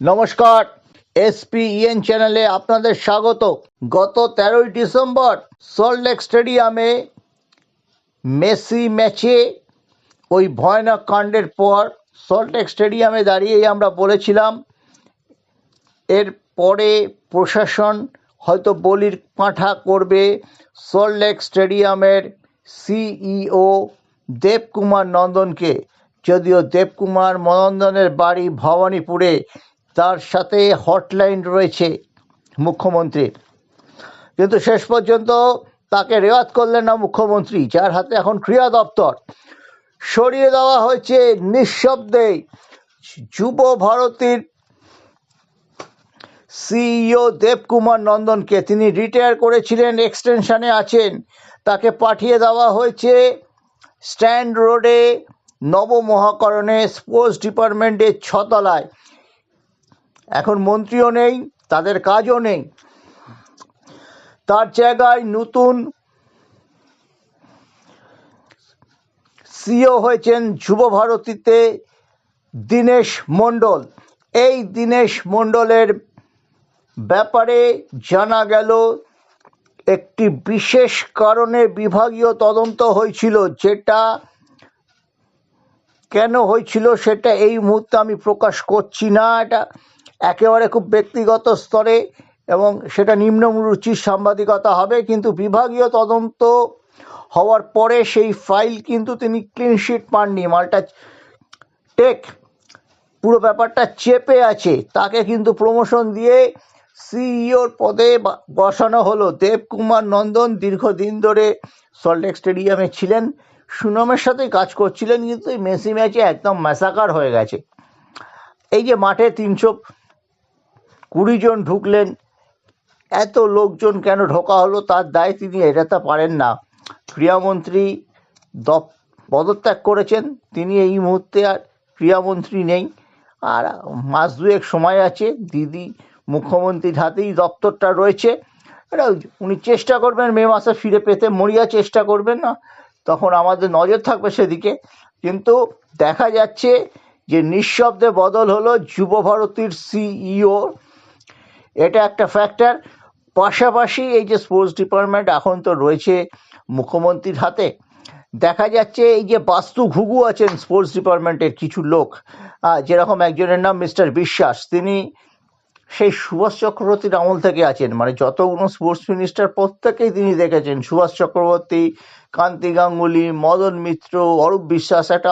নমস্কার, এসপিইএন চ্যানেলে আপনাদের স্বাগত। গত 13ই ডিসেম্বর সল্টলেক স্টেডিয়ামে মেসি ম্যাচে ওই ভয়ানক কাণ্ডের পর সল্টলেক স্টেডিয়ামে দাঁড়িয়েই আমরা বলেছিলাম এর পরে প্রশাসন হয়তো বলির পাঁঠা করবে সল্টলেক স্টেডিয়ামের সিইও দেবকুমার নন্দনকে। যদিও দেবকুমার নন্দনের বাড়ি ভবানীপুরে, তার সাথে হটলাইন রয়েছে মুখ্যমন্ত্রীর, কিন্তু শেষ পর্যন্ত তাকে রেওয়াত করলেন না মুখ্যমন্ত্রী, যার হাতে এখন ক্রীড়া দপ্তর। সরিয়ে দেওয়া হয়েছে নিঃশব্দে যুব ভারতীর সিইও দেবকুমার নন্দনকে। তিনি রিটায়ার করেছিলেন, এক্সটেনশনে আছেন। তাকে পাঠিয়ে দেওয়া হয়েছে স্ট্যান্ড রোডে নবমহাকরণে স্পোর্টস ডিপার্টমেন্টের 6 তলায়। এখন মন্ত্রীও নেই, তাদের কাজও নেই। তার জায়গায় নতুন সিইও হয়েছেন যুব ভারতীতে দীনেশ মণ্ডল। এই দীনেশ মণ্ডলের ব্যাপারে জানা গেল একটি বিশেষ কারণে বিভাগীয় তদন্ত হয়েছিল, যেটা কেন হয়েছিল সেটা এই মুহূর্তে আমি প্রকাশ করছি না। এটা একেবারে খুব ব্যক্তিগত স্তরে এবং সেটা নিম্নরুচির সাংবাদিকতা হবে, কিন্তু বিভাগীয় তদন্ত হওয়ার পরে সেই ফাইল কিন্তু তিনি ক্লিনশিট পাননি। মালটা টেক পুরো ব্যাপারটা চেপে আছে। তাকে কিন্তু প্রমোশন দিয়ে সিইওর পদে বসানো হলো। দেবকুমার নন্দন দীর্ঘদিন ধরে সল্টলেক স্টেডিয়ামে ছিলেন, সুনামের সাথে কাজ করছিলেন, কিন্তু এই মেসি ম্যাচে একদম ম্যাসাকার হয়ে গেছে। এই যে মাঠে 320 জন ঢুকলেন, এত লোকজন কেন ঢোকা হলো তার দায় তিনি এড়াতে পারেন না। ক্রীড়ামন্ত্রী পদত্যাগ করেছেন, তিনি এই মুহূর্তে আর ক্রীড়ামন্ত্রী নেই। আর মাস দুয়েক সময় আছে, দিদি মুখ্যমন্ত্রীর হাতেই দপ্তরটা রয়েছে। এটা উনি চেষ্টা করবেন মে মাসে ফিরে পেতে, মরিয়া চেষ্টা করবেন না, তখন আমাদের নজর থাকবে সেদিকে। কিন্তু দেখা যাচ্ছে যে নিঃশব্দে বদল হলো যুব ভারতীর সিইও, এটা একটা ফ্যাক্টর। পাশাপাশি এই যে স্পোর্টস ডিপার্টমেন্ট এখন তো রয়েছে মুখ্যমন্ত্রীর হাতে, দেখা যাচ্ছে এই যে বাস্তু ঘুঘু আছেন স্পোর্টস ডিপার্টমেন্টের কিছু লোক, যেরকম একজনের নাম মিস্টার বিশ্বাস, তিনি সেই সুভাষ চক্রবর্তীর আমল থেকে আছেন। মানে যতগুলো স্পোর্টস মিনিস্টার প্রত্যেকেই তিনি দেখেছেন, সুভাষ চক্রবর্তী, কান্তি গাঙ্গুলি, মদন মিত্র, অরূপ বিশ্বাস। একটা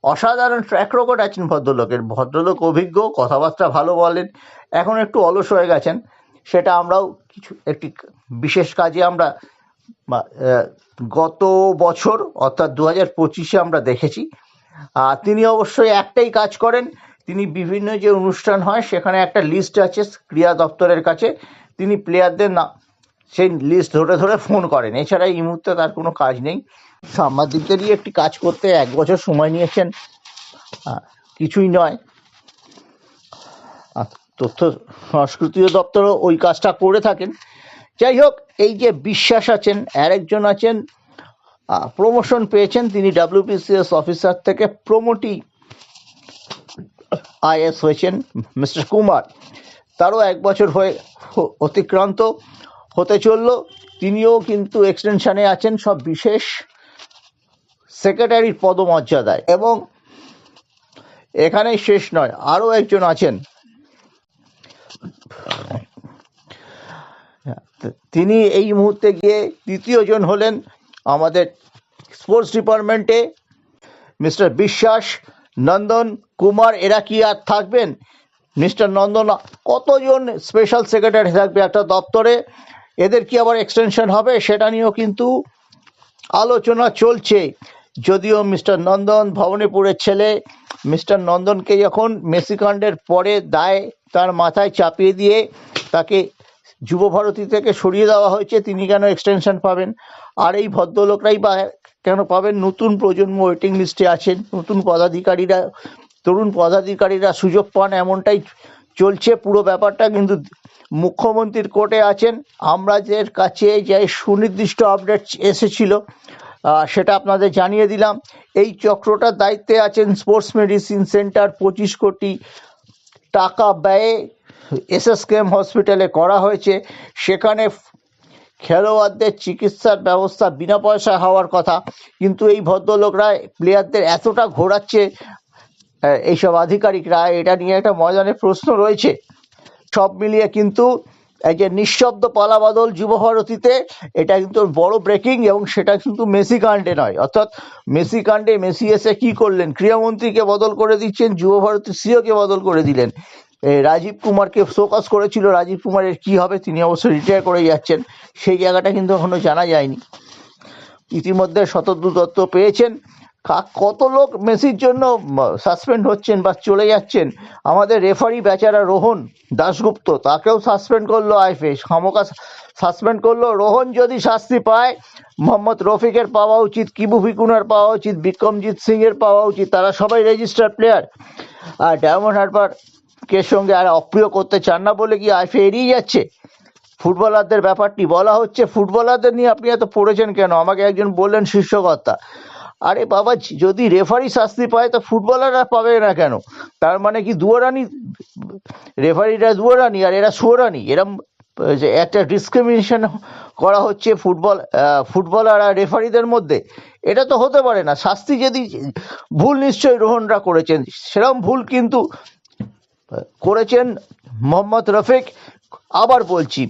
অসাধারণ ট্র্যাক রেকর্ড আছেন ভদ্রলোকের। ভদ্রলোক অভিজ্ঞ, কথাবার্তা ভালো বলেন। এখন একটু অলস হয়ে গেছেন, সেটা আমরাও কিছু একটি বিশেষ কাজে আমরা গত বছর অর্থাৎ 2025-এ আমরা দেখেছি। তিনি অবশ্যই একটাই কাজ করেন, তিনি বিভিন্ন যে অনুষ্ঠান হয় সেখানে একটা লিস্ট আছে ক্রীড়া দপ্তরের কাছে, তিনি প্লেয়ারদের না সেই লিস্ট ধরে ধরে ফোন করেন। এছাড়া এই মুহূর্তে তার কোনো কাজ নেই। সাংবাদিকদেরই একটি কাজ করতে 1 বছর সময় নিয়েছেন, কিছুই নয়। তথ্য সংস্কৃতি দপ্তরও ওই কাজটা করে থাকেন। যাই হোক, এই যে বিশ্বাস আছেন, আরেকজন আছেন প্রমোশন পেয়েছেন, তিনি WBCS অফিসার থেকে প্রমোটি আইএস হয়েছেন, মিস্টার কুমার। তারও 1 বছর হয়ে অতিক্রান্ত হতে চলল, তিনিও কিন্তু এক্সটেনশনে আছেন, সব বিশেষ সেক্রেটারির পদমর্যাদায়। এবং এখানেই শেষ নয়, আরও একজন আছেন, তিনি এই মুহূর্তে গিয়ে তৃতীয় জন হলেন আমাদের স্পোর্টস ডিপার্টমেন্টে মিস্টার বিশ্বাস, নন্দন, কুমার। এরা কি আর থাকবেন? মিস্টার নন্দন কতজন স্পেশাল সেক্রেটারি থাকবে একটা দপ্তরে, এদের কি আবার এক্সটেনশন হবে সেটা নিয়েও কিন্তু আলোচনা চলছে। যদিও মিস্টার নন্দন ভবানীপুরের ছেলে, মিস্টার নন্দনকে যখন মেসিকাণ্ডের পরে দায় তার মাথায় চাপিয়ে দিয়ে তাকে যুব ভারতী থেকে সরিয়ে দেওয়া হয়েছে, তিনি কেন এক্সটেনশন পাবেন? আর এই ভদ্রলোকরাই বা কেন পাবেন? নতুন প্রজন্ম ওয়েটিং লিস্টে আছেন, নতুন পদাধিকারীরা, তরুণ পদাধিকারীরা সুযোগ পান, এমনটাই চলছে পুরো ব্যাপারটা। কিন্তু মুখ্যমন্ত্রীর কোর্টে আছেন। আমাদের কাছে যে সুনির্দিষ্ট আপডেট এসেছিল সেটা আপনাদের জানিয়ে দিলাম। এই চক্রটার দায়িত্বে আছেন স্পোর্টস মেডিসিন সেন্টার, 25 কোটি টাকা ব্যয়ে এসএসকেএম হসপিটালে করা হয়েছে, সেখানে খেলোয়াড়দের চিকিৎসার ব্যবস্থা বিনা পয়সায় হওয়ার কথা, কিন্তু এই ভদ্রলোকরা প্লেয়ারদের এতটা ঘোরাচ্ছে এইসব আধিকারিকরা, এটা নিয়ে একটা ময়দানে প্রশ্ন রয়েছে। সব মিলিয়ে কিন্তু এই যে নিঃশব্দ পালাবদল যুবভারতীতে, এটা কিন্তু বড় ব্রেকিং, এবং সেটা কিন্তু মেসি কাণ্ডে নয়। অর্থাৎ মেসি কাণ্ডে মেসি এসে কি করলেন, ক্রীড়ামন্ত্রীকে বদল করে দিচ্ছেন, যুবভারতী সিওকে বদল করে দিলেন। রাজীব কুমারকে শোকজ করেছিল, রাজীব কুমারের কি হবে, তিনি অবশ্য রিটায়ার করে যাচ্ছেন, সেই জায়গাটা কিন্তু এখনো জানা যায়নি। ইতিমধ্যে শতদ্রু দত্ত পেয়েছেন। কত লোক মেসির জন্য সাসপেন্ড হচ্ছেন বা চলে যাচ্ছেন। আমাদের রেফারি বেচারা রোহন দাশগুপ্ত, তাকেও সাসপেন্ড করলো আইএফএ, খামোকা সাসপেন্ড করলো। রোহন যদি শাস্তি পায়, মোহাম্মদ রফিকের পাওয়া উচিত, কিবু ভিকুনার পাওয়া উচিত, বিক্রমজিৎ সিং এর পাওয়া উচিত, তারা সবাই রেজিস্টার্ড প্লেয়ার। আর ডায়মন্ড হারবার কে সঙ্গে আর অপ্রিয় করতে চান না বলে কি আইএফএ এড়িয়ে যাচ্ছে ফুটবলারদের ব্যাপারটি? বলা হচ্ছে ফুটবলারদের নিয়ে আপনি এত পড়েছেন কেন, আমাকে একজন বললেন শীর্ষকর্তা। আরে বাবা, যদি রেফারি শাস্তি পায় তো ফুটবলাররা পাবে না কেন? তার মানে কি দুয়ারানি, রেফারিরা দুয়ারানি আর এরা সুয়ারানি, এরম একটা ডিসক্রিমিনেশন করা হচ্ছে ফুটবলার আর রেফারিদের মধ্যে? এটা তো হতে পারে না। শাস্তি যদি ভুল নিশ্চয়ই রোহনরা করেছেন, সেরকম ভুল কিন্তু করেছেন মোহাম্মদ রফিক, আবার বলছি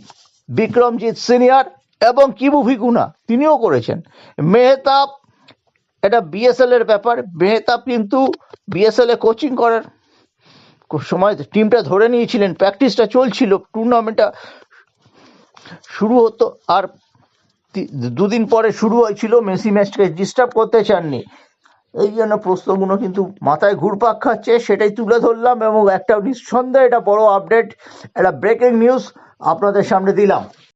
বিক্রমজিৎ সিনিয়র এবং কিবু ভিকুনা, তিনিও করেছেন। মেহতাব, এটা বিএসএল এর ব্যাপার। মেহতাব কিন্তু বিএসএল এ কোচিং করার সময় টিমটা ধরে নিয়েছিলেন, প্র্যাকটিসটা চলছিল, টুর্নামেন্টটা শুরু হতো, আর দুদিন পরে শুরু হয়েছিল। মেসি ম্যাচকে ডিস্টার্ব করতে চাননি, এই জন্য প্রশ্নগুলো কিন্তু মাথায় ঘুরপাক খাচ্ছে, সেটাই তুলে ধরলাম। এবং একটা নিঃসন্দেহে এটা বড় আপডেট, একটা ব্রেকিং নিউজ আপনাদের সামনে দিলাম।